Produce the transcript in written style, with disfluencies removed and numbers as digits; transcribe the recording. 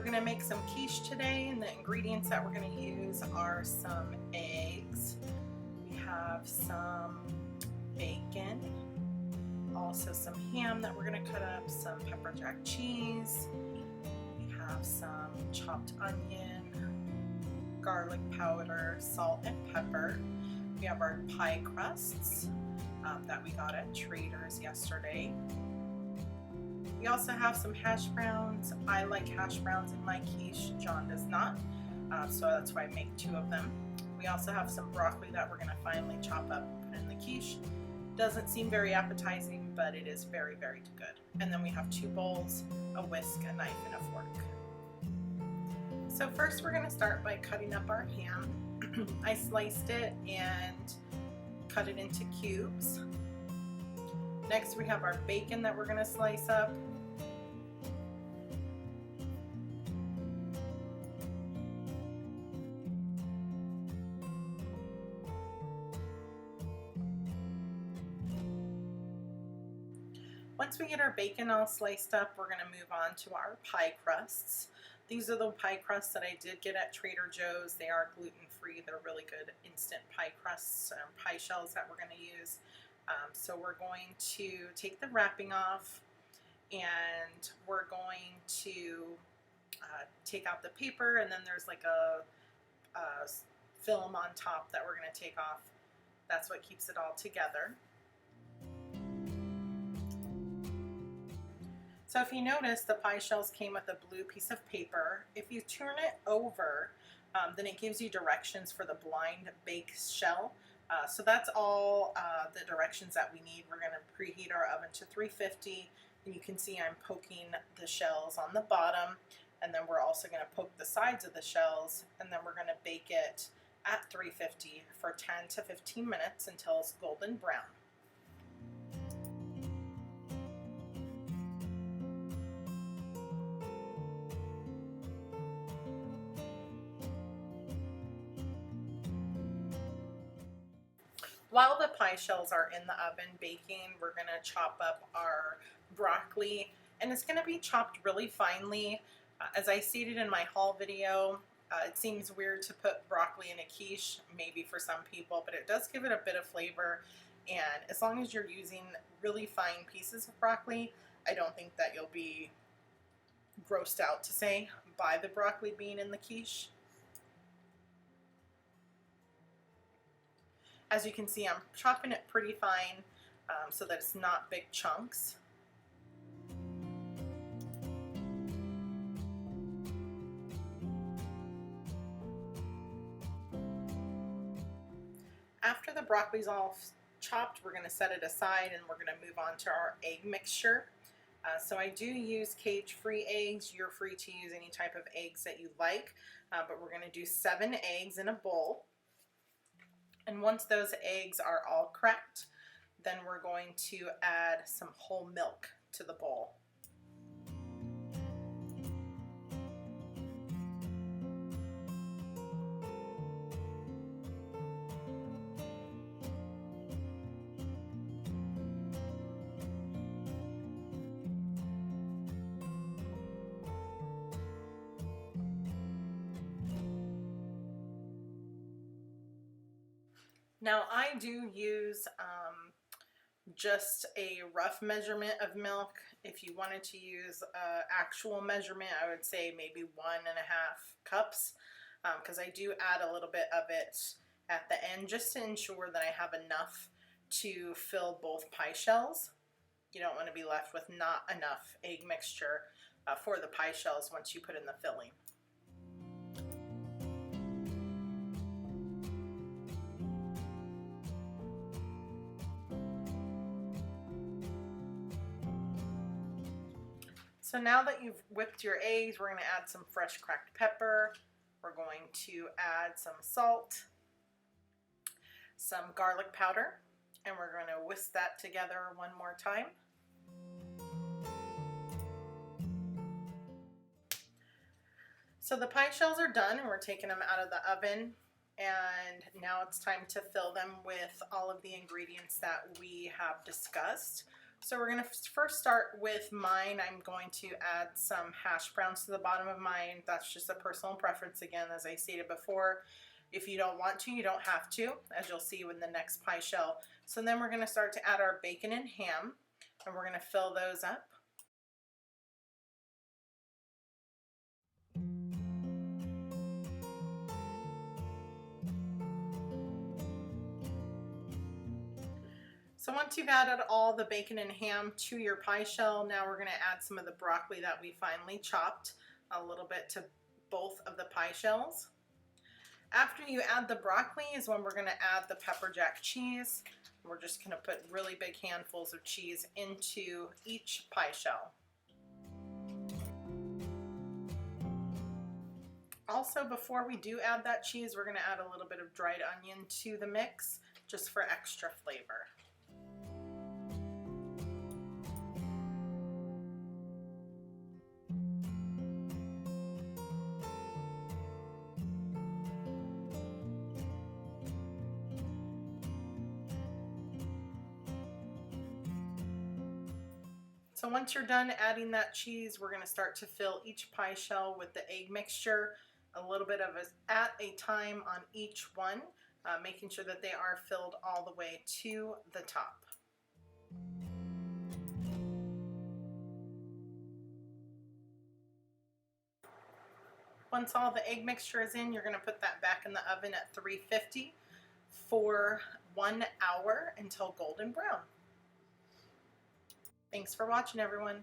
gonna make some quiche today, and the ingredients that we're gonna use are some eggs. We have some bacon, also some ham that we're gonna cut up, some pepper jack cheese. We have some chopped onion, garlic powder, salt and pepper. We have our pie crusts that we got at Trader's yesterday. We also have some hash browns. I like hash browns in my quiche. John does not, so that's why I make 2 of them. We also have some broccoli that we're gonna finally chop up and put in the quiche. Doesn't seem very appetizing, but it is very, very good. And then we have 2 bowls, a whisk, a knife, and a fork. So first we're gonna start by cutting up our ham. I sliced it and cut it into cubes. Next we have our bacon that we're gonna slice up. Once we get our bacon all sliced up, we're going to move on to our pie crusts. These are the pie crusts that I did get at Trader Joe's. They are gluten-free. They're really good instant pie crusts, pie shells that we're going to use. So we're going to take the wrapping off, and we're going to take out the paper, and then there's like a film on top that we're going to take off. That's what keeps it all together. So if you notice, the pie shells came with a blue piece of paper. If you turn it over, then it gives you directions for the blind bake shell. So that's all the directions that we need. We're going to preheat our oven to 350, and you can see I'm poking the shells on the bottom, and then we're also going to poke the sides of the shells, and then we're going to bake it at 350 for 10 to 15 minutes until it's golden brown. While the pie shells are in the oven baking, we're going to chop up our broccoli, and it's going to be chopped really finely. As I stated in my haul video, it seems weird to put broccoli in a quiche, maybe for some people, but it does give it a bit of flavor, and as long as you're using really fine pieces of broccoli, I don't think that you'll be grossed out, to say, by the broccoli being in the quiche. As you can see, I'm chopping it pretty fine so that it's not big chunks. After the broccoli's all chopped, we're going to set it aside, and we're going to move on to our egg mixture. So I do use cage-free eggs. You're free to use any type of eggs that you like, but we're going to do 7 eggs in a bowl. And once those eggs are all cracked, then we're going to add some whole milk to the bowl. Now I do use just a rough measurement of milk. If you wanted to use actual measurement, I would say maybe 1.5 cups, because I do add a little bit of it at the end just to ensure that I have enough to fill both pie shells. You don't want to be left with not enough egg mixture for the pie shells once you put in the filling. So now that you've whipped your eggs, we're going to add some fresh cracked pepper. We're going to add some salt, some garlic powder, and we're going to whisk that together one more time. So the pie shells are done, and we're taking them out of the oven, and now it's time to fill them with all of the ingredients that we have discussed. So we're going to first start with mine. I'm going to add some hash browns to the bottom of mine. That's just a personal preference again, as I stated before. If you don't want to, you don't have to, as you'll see in the next pie shell. So then we're going to start to add our bacon and ham, and we're going to fill those up. So once you've added all the bacon and ham to your pie shell, now we're going to add some of the broccoli that we finely chopped a little bit to both of the pie shells. After you add the broccoli is when we're going to add the pepper jack cheese. We're just going to put really big handfuls of cheese into each pie shell. Also, before we do add that cheese, we're going to add a little bit of dried onion to the mix just for extra flavor. So once you're done adding that cheese, we're going to start to fill each pie shell with the egg mixture, a little bit of it at a time on each one, making sure that they are filled all the way to the top. Once all the egg mixture is in, you're going to put that back in the oven at 350 for 1 hour until golden brown. Thanks for watching, everyone.